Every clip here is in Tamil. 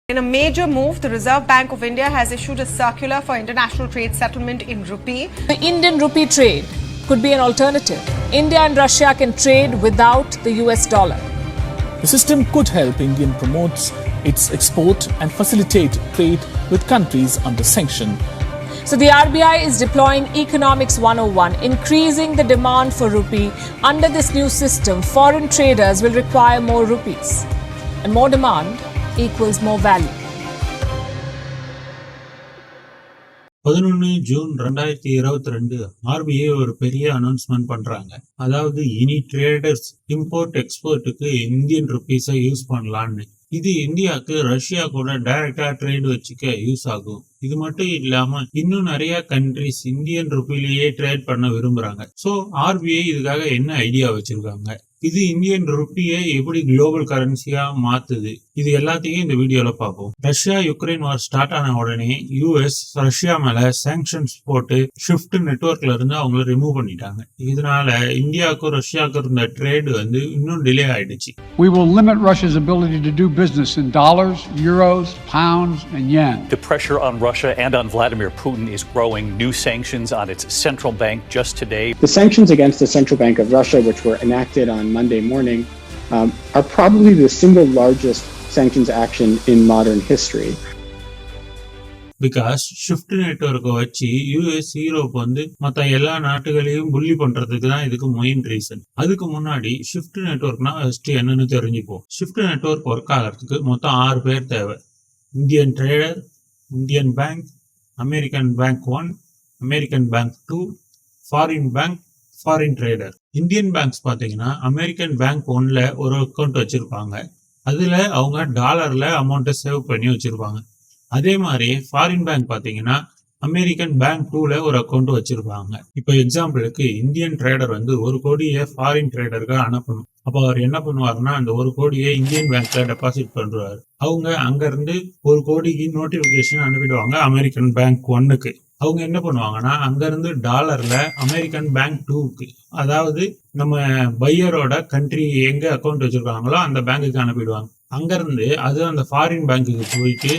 In a major move, the Reserve Bank of India has issued a circular for international trade settlement in rupee. The Indian rupee trade could be an alternative. India and Russia can trade without the US dollar. The system could help India promote its export and facilitate trade with countries under sanction. So the RBI is deploying Economics 101, increasing the demand for rupee. Under this new system, foreign traders will require more rupees. And more demand equals more value. 11 June 2022 RBI ஒரு பெரிய அனௌன்ஸ்மெண்ட் பண்றாங்க. அதாவது இனி ட்ரேடர்ஸ் இம்போர்ட் எக்ஸ்போர்ட்டுக்கு இந்தியன் ருபீஸை யூஸ் பண்ணலான்னு. இது இந்தியாவுக்கு ரஷ்யா கூட டைரக்டா ட்ரேட் வச்சுக்க யூஸ் ஆகும். இது மட்டும் இல்லாம இன்னும் நிறைய கண்ட்ரிஸ் இந்தியன் ருபிலேயே ட்ரேட் பண்ண விரும்புறாங்க. சோ ஆர்பிஐ இதுக்காக என்ன ஐடியா வச்சிருக்காங்க, இது இந்தியன் ருப்பியை எப்படி குளோபல் கரன்சியா மாத்துது, இது எல்லாத்தையும் இந்த வீடியோல பார்ப்போம். ரஷ்யா யுக்ரைன் வார் ஸ்டார்ட் ஆன உடனே யூஎஸ் ரஷ்யா மேல சாங்ஷன்ஸ் போட்டு ஷிஃப்ட் நெட்வொர்க்ல இருந்து அவங்கள ரிமூவ் பண்ணிட்டாங்க. இதனால இந்தியாவுக்கும் ரஷ்யாவுக்கும் இருந்த ட்ரேட் இன்னும் டிலே ஆயிடுச்சு. We will limit Russia's ability to do business in dollars, euros, pounds and yen. The pressure on Russia and on Vladimir Putin is growing. New sanctions on its central bank just today. The sanctions against the Central Bank of Russia, which were enacted on Monday morning, are probably the single largest sanctions action in modern history. Because shift நெட்வொர்க்கை வச்சு யூஎஸ் யூரோப் மற்ற எல்லா நாட்டுகளையும் புள்ளி பண்றதுக்கு தான் இதுக்கு மெயின் ரீசன். அதுக்கு முன்னாடி ஷிஃப்ட் நெட்வொர்க்னா ஃபர்ஸ்ட் என்னன்னு தெரிஞ்சுப்போம். ஷிஃப்ட் நெட்வொர்க் ஒர்க் ஆகிறதுக்கு மொத்தம் 6 பேர் தேவை. Indian trader, Indian bank, American bank 1, American bank 2, foreign bank, foreign trader. Indian banks பாத்தீங்கன்னா அமெரிக்கன் பேங்க் 1ல ஒரு அக்கௌண்ட் வச்சிருப்பாங்க. அதுல அவங்க டாலர்ல அமௌண்ட்டை சேவ் பண்ணி வச்சிருப்பாங்க. அதே மாதிரி ஃபாரின் பேங்க் பாத்தீங்கன்னா அமெரிக்கன் பேங்க் 2ல ஒரு அக்கௌண்ட் வச்சிருப்பாங்க. இப்போ எக்ஸாம்பிளுக்கு இந்தியன் ட்ரேடர் 1 கோடியை ஃபாரின் ட்ரேடருக்கு அனுப்பணும். அப்போ அவர் என்ன பண்ணுவாருன்னா அந்த 1 கோடியை இந்தியன் பேங்க்ல டெபாசிட் பண்றாரு. அவங்க அங்க இருந்து 1 கோடிக்கு நோட்டிபிகேஷன் அனுப்பிடுவாங்க அமெரிக்கன் பேங்க் 1க்கு. அவங்க என்ன பண்ணுவாங்கன்னா அங்க இருந்து டாலர்ல அமெரிக்கன் பேங்க் 2க்கு, அதாவது நம்ம பையரோட கண்ட்ரி எங்க அக்கௌண்ட் வச்சிருக்காங்களோ அந்த பேங்குக்கு அனுப்பிடுவாங்க. அங்க இருந்து அது அந்த ஃபாரின் பேங்குக்கு போயிட்டு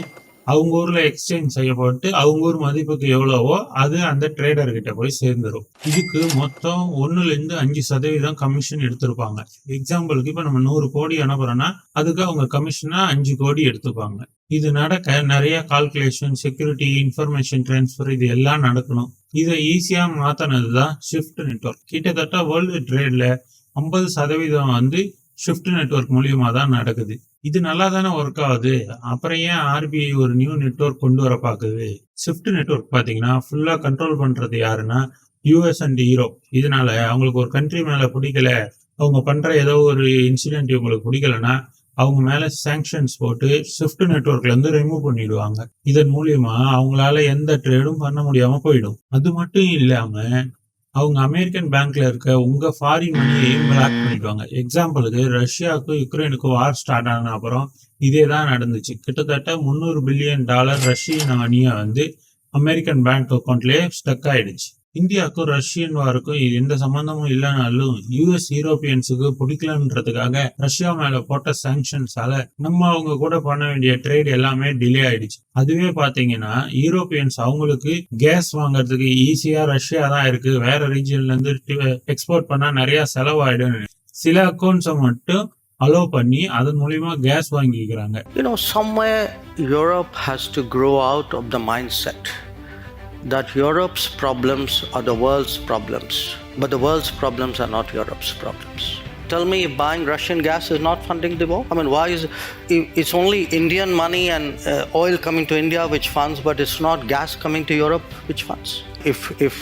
அவங்க ஊர்ல எக்ஸ்சேஞ்ச் செய்யப்பட்டு அவங்க ஊர் மதிப்புக்கு எவ்வளவோ அது அந்த ட்ரேடர் கிட்ட போய் சேர்ந்துடும். இதுக்கு மொத்தம் 1-5% கமிஷன் எடுத்திருப்பாங்க. எக்ஸாம்பிளுக்கு இப்ப நம்ம 100 கோடி அனுப்புறோம்னா அதுக்கு அவங்க கமிஷனா 5 கோடி எடுத்துப்பாங்க. இது நடக்க நிறைய கால்குலேஷன், செக்யூரிட்டி, இன்ஃபர்மேஷன் டிரான்ஸ்பர் இது எல்லாம் நடக்கணும். இதை ஈஸியா மாத்தினதுதான் ஷிஃப்ட் நெட்வொர்க். கிட்டத்தட்ட வேர்ல்டு ட்ரேட்ல 50% ஷிஃப்ட் நெட்வொர்க் மூலியமா தான் நடக்குது. இது நல்லா தானே ஒர்க் ஆகுது. அப்புறம் ஏன் ஆர்பிஐ ஒரு நியூ நெட்வொர்க் கொண்டு வர பாக்குது? ஷிஃப்ட் நெட்வொர்க் பாத்தீங்கன்னா ஃபுல்லா கண்ட்ரோல் பண்றது யாருன்னா யூஎஸ் அண்ட் யூரோப். இதனால அவங்களுக்கு ஒரு கண்ட்ரி மேல பிடிக்கல, அவங்க பண்ற ஏதோ ஒரு இன்சிடென்ட் இவங்களுக்கு பிடிக்கலன்னா அவங்க மேல சாங்ஷன்ஸ் போட்டு ஷிஃப்ட் நெட்வொர்க்ல இருந்து ரிமூவ் பண்ணிடுவாங்க. இதன் மூலியமா அவங்களால எந்த ட்ரேடும் பண்ண முடியாம போயிடும். அது மட்டும் இல்லாம அவங்க அமெரிக்கன் பேங்க்ல இருக்க உங்க ஃபாரின் மணியையும் பிளாக் பண்ணிடுவாங்க. எக்ஸாம்பிளுக்கு ரஷ்யாவுக்கும் யுக்ரைனுக்கும் வார் ஸ்டார்ட் ஆன அப்புறம் இதே தான் நடந்துச்சு. கிட்டத்தட்ட $300 பில்லியன் ரஷ்யன் மணியை அமெரிக்கன் பேங்க் அக்கௌண்ட்லயே ஸ்டக் ஆயிடுச்சு. இந்தியாவுக்கும் ரஷ்யன் வாருக்கும் எந்த சம்பந்தமும் இல்லைனாலும் யூஎஸ் யூரோப்பியன்ஸுக்கு பிடிக்கலன்றதுக்காக ரஷ்யா மேல போட்ட சாங்ஷன்ஸால நம்ம அவங்க கூட பண்ண வேண்டிய ட்ரேட் எல்லாமே டிலே ஆயிடுச்சு. அதுவே பாத்தீங்கன்னா யூரோப்பியன்ஸ் அவங்களுக்கு கேஸ் வாங்கறதுக்கு ஈஸியா ரஷ்யா தான் இருக்கு, வேற ரீஜன்ல இருந்து எக்ஸ்போர்ட் பண்ணா நிறைய செலவாயிடும், சில அக்கௌண்ட்ஸை மட்டும் அலோவ் பண்ணி அதன் மூலியமா கேஸ் வாங்கிக்கிறாங்க. Somewhere Europe has to grow out of the mindset that Europe's problems are the world's problems, but the world's problems are not Europe's problems. Tell me if buying Russian gas is not funding the war? I mean, why is it's only Indian money and oil coming to India which funds, but it's not gas coming to Europe which funds? If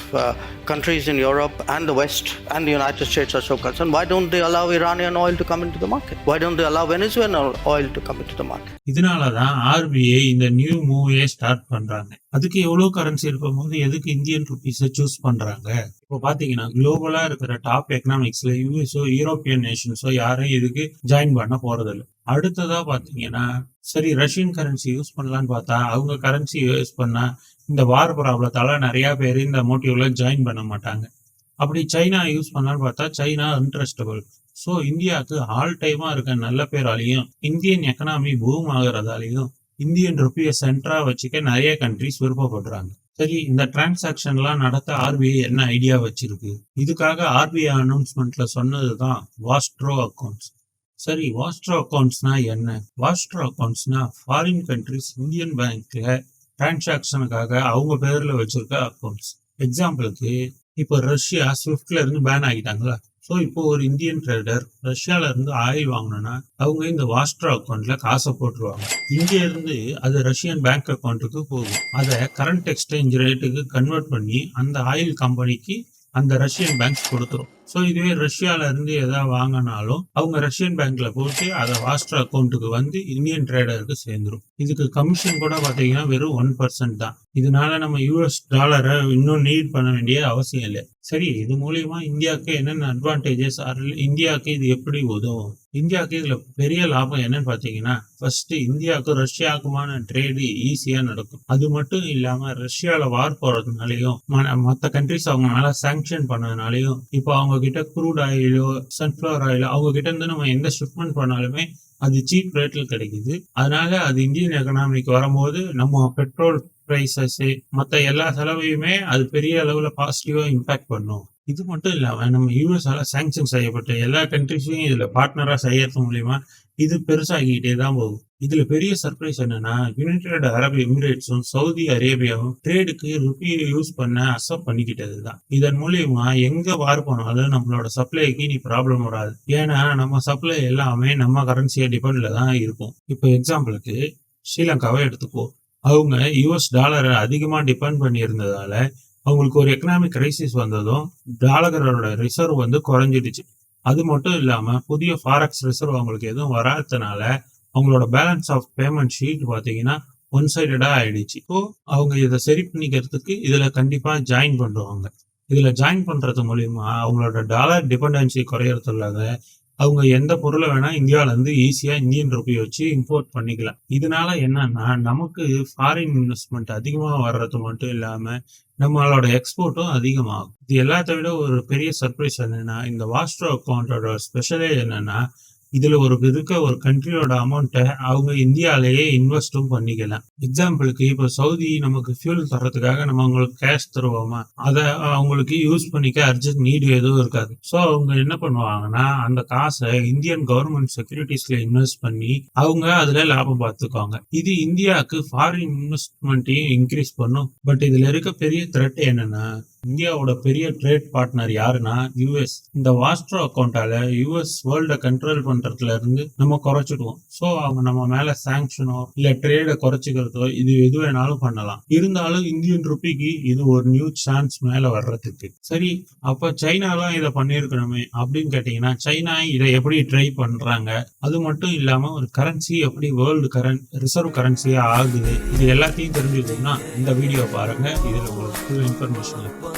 countries in Europe and the West and the United States are so concerned, why don't they allow Iranian oil to come into the market? Why don't they allow Venezuelan oil to come into the market? இதனாலதான் ஆர்பிஐ இந்த நியூ மூவே ஸ்டார்ட் பண்றாங்க. அதுக்கு எவ்வளவு கரன்சி இருக்கும் போது எதுக்கு இந்தியன் ருபீஸை சூஸ் பண்றாங்க? இப்போ பாத்தீங்கன்னா குளோபலா இருக்கிற டாப் எக்கனாமிக்ஸ்ல யூஎஸ்ஓ யூரோப்பியன் நேஷன்ஸோ யாரும் இதுக்கு ஜாயின் பண்ண போறதில்லை. அடுத்ததா பாத்தீங்கன்னா சரி ரஷ்யன் கரன்சி யூஸ் பண்ணலான்னு பார்த்தா அவங்க கரன்சி யூஸ் பண்ணா இந்த வார் ப்ராப்ளத்தால நிறைய பேர் இந்த மோட்டிவ்ல ஜாயின் பண்ண மாட்டாங்க. அப்படி சைனா யூஸ் பண்ணலான்னு பார்த்தா சைனா இன்ட்ரஸ்டபிள். ஸோ இந்தியாவுக்கு ஆல் டைமா இருக்க நல்ல பேராலையும் இந்தியன் எக்கனாமி பூம் ஆகிறதாலையும் இந்தியன் ருப்பியை சென்டரா வச்சுக்க நிறைய கண்ட்ரிஸ் விருப்பப்படுறாங்க. சரி, இந்த டிரான்சாக்ஷன்லாம் நடத்த ஆர்பிஐ என்ன ஐடியா வச்சிருக்கு? இதுக்காக ஆர்பிஐ அனௌன்ஸ்மெண்ட்ல சொன்னதுதான் வாஸ்ட்ரோ அக்கௌண்ட்ஸ். சரி, வாஸ்ட்ரோ அக்கௌண்ட்ஸ்னா என்ன? வாஸ்ட்ரோ அக்கௌண்ட்ஸ்னா ஃபாரின் கண்ட்ரிஸ் இந்தியன் பேங்க்ல டிரான்சாக்ஷனுக்காக அவங்க பேர்ல வச்சிருக்க அக்கௌண்ட்ஸ். எக்ஸாம்பிளுக்கு இப்போ ரஷ்யா ஸ்விஃப்ட்ல இருந்து பேன் ஆகிட்டாங்களா? ஸோ இப்போ ஒரு இந்தியன் ட்ரேடர் ரஷ்யால இருந்து ஆயில் வாங்கணும்னா அவங்க இந்த வாஸ்ட்ரோ அக்கௌண்ட்ல காசை போட்டுருவாங்க. இங்க இருந்து அது ரஷ்யன் பேங்க் அக்கௌண்ட்டுக்கு போகும். அதை கரண்ட் எக்ஸ்சேஞ்ச் ரேட்டுக்கு கன்வெர்ட் பண்ணி அந்த ஆயில் கம்பெனிக்கு அந்த ரஷ்யன் பேங்க்ஸ் கொடுத்துரும். ஸோ இதுவே ரஷ்யால இருந்து எதாவது வாங்கினாலும் அவங்க ரஷ்யன் பேங்க்ல போட்டு அதை வாஸ்ட்ரோ அக்கௌண்ட்டுக்கு வந்து இந்தியன் ட்ரேடருக்கு சேர்ந்துரும். இதுக்கு கமிஷன் கூட பாத்தீங்கன்னா வெறும் 1% தான். இதனால நம்ம யூஎஸ் டாலரை இன்னும் நீட் பண்ண வேண்டிய அவசியம் இல்லை. சரி, இது மூலியமா இந்தியாவுக்கு என்னென்ன அட்வான்டேஜஸ், இந்தியாவுக்கு இது எப்படி உதவும்? இந்தியாவுக்கு இதுல பெரிய லாபம் என்னன்னு பாத்தீங்கன்னா, ஃபர்ஸ்ட் இந்தியாவுக்கும் ரஷ்யாவுக்குமான ட்ரேடு ஈஸியா நடக்கும். அது மட்டும் இல்லாம ரஷ்யால வார் போறதுனாலையும் மற்ற கண்ட்ரிஸ் அவங்க மேல சாங்ஷன் பண்ணதுனாலையும் இப்போ அவங்க கிட்ட க்ரூட் ஆயிலோ சன்ஃபிளவர் ஆயிலோ அவங்க கிட்ட இருந்து நம்ம எந்த ஷிப்மெண்ட் பண்ணாலுமே அது சீப் ரேட்ல கிடைக்குது. அதனால அது இந்தியன் எக்கனாமிக்கு வரும்போது நம்ம பெட்ரோல் பிரைசஸ் மற்ற எல்லா செலவையுமே அது பெரிய அளவுல பாசிட்டிவா இம்பாக்ட் பண்ணும். இது மட்டும் இல்லாம நம்ம யூஎஸ்ஆல சாங்ஷன் செய்யப்பட்ட எல்லா கண்ட்ரிஸையும் இதுல பார்ட்னரா செய்யறது மூலியமா இது பெருசாகிட்டே தான் போகும். இதுல பெரிய சர்ப்ரைஸ் என்னன்னா, யுனைடெட் அரபு எமிரேட்ஸும் சவுதி அரேபியாவும் ட்ரேடுக்கு ருப்பியை யூஸ் பண்ண அக்செப்ட் பண்ணிக்கிட்டது தான். இதன் மூலியமா எங்க வார் போனாலும் நம்மளோட சப்ளைக்கு நீ ப்ராப்ளம் வராது. ஏன்னா நம்ம சப்ளை எல்லாமே நம்ம கரன்சியை டிபெண்ட்ல தான் இருக்கும். இப்போ எக்ஸாம்பிளுக்கு ஸ்ரீலங்காவை எடுத்துக்கோ. அவங்க யூஎஸ் டாலரை அதிகமா டிபெண்ட் பண்ணி இருந்ததால அவங்களுக்கு ஒரு எக்கனாமிக் கிரைசிஸ் வந்ததும் டாலரோட ரிசர்வ் வந்து குறைஞ்சிடுச்சு. அது மட்டும் இல்லாம புதிய ஃபாரெக்ஸ் ரிசர்வ் அவங்களுக்கு எதுவும் வராதனால அவங்களோட பேலன்ஸ் ஆஃப் பேமெண்ட் ஷீட் பாத்தீங்கன்னா ஒன் சைடடா ஆயிடுச்சு. ஸோ அவங்க இதை சரி பண்ணிக்கிறதுக்கு இதுல கண்டிப்பா ஜாயின் பண்ணுவாங்க. இதுல ஜாயின் பண்றது மூலியமா அவங்களோட டாலர் டிபெண்டன்சி குறையறது இல்லாத அவங்க எந்த பொருளை வேணா இந்தியாவில இருந்து ஈஸியா இந்தியன் ருப்பியை வச்சு இம்போர்ட் பண்ணிக்கலாம். இதனால என்னன்னா நமக்கு ஃபாரின் இன்வெஸ்ட்மெண்ட் அதிகமா வர்றது மட்டும் இல்லாம நம்மளோட எக்ஸ்போர்ட்டும் அதிகமாகும். இது எல்லாத்த விட ஒரு பெரிய சர்ப்ரைஸ் என்னன்னா, இந்த வாஸ்ட்ரோ அக்கௌண்டோட ஸ்பெஷலே என்னன்னா, இதுல ஒரு கண்ட்ரியோட அமௌண்ட்டை அவங்க இந்தியாலேயே இன்வெஸ்டும் பண்ணிக்கலாம். எக்ஸாம்பிளுக்கு இப்போ சவுதி நமக்கு ஃபியூல் தர்றதுக்காக நம்ம அவங்களுக்கு கேஷ் தருவோமா, அதை அவங்களுக்கு யூஸ் பண்ணிக்க அர்ஜென்ட் நீடு எதுவும் இருக்காது. ஸோ அவங்க என்ன பண்ணுவாங்கன்னா அந்த காசை இந்தியன் கவர்மெண்ட் செக்யூரிட்டிஸ்ல இன்வெஸ்ட் பண்ணி அவங்க அதுல லாபம் பார்த்துக்குவாங்க. இது இந்தியாவுக்கு ஃபாரின் இன்வெஸ்ட்மெண்ட்டையும் இன்க்ரீஸ் பண்ணும். பட் இதுல இருக்க பெரிய த்ரெட் என்னன்னா, இந்தியாவோட பெரிய ட்ரேட் பார்ட்னர் யாருன்னா யூஎஸ். இந்த வாஸ்ட்ரோ அக்கௌண்டால யூஎஸ் வேர்ல்ட கண்ட்ரோல் பண்றதுல இருந்து நம்ம குறைச்சிடுவோம். ஸோ அவங்க நம்ம மேல சாங்ஷனோ இல்ல ட்ரேட குறைச்சிக்கிறதோ இது எது வேணாலும் பண்ணலாம். இருந்தாலும் இந்தியன் ருப்பிக்கு இது ஒரு நியூ சான்ஸ் மேல வர்றதுக்கு. சரி, அப்ப சைனாலாம் இதை பண்ணிருக்கணுமே அப்படின்னு கேட்டீங்கன்னா, சைனா இதை எப்படி ட்ரை பண்றாங்க, அது மட்டும் இல்லாம ஒரு கரன்சி எப்படி வேர்ல்டு ரிசர்வ் கரன்சியா ஆகுது, இது எல்லாத்தையும் தெரிஞ்சுக்கணும்னா இந்த வீடியோ பாருங்க. இதுல உங்களுக்கு இன்ஃபர்மேஷன் இருக்கு.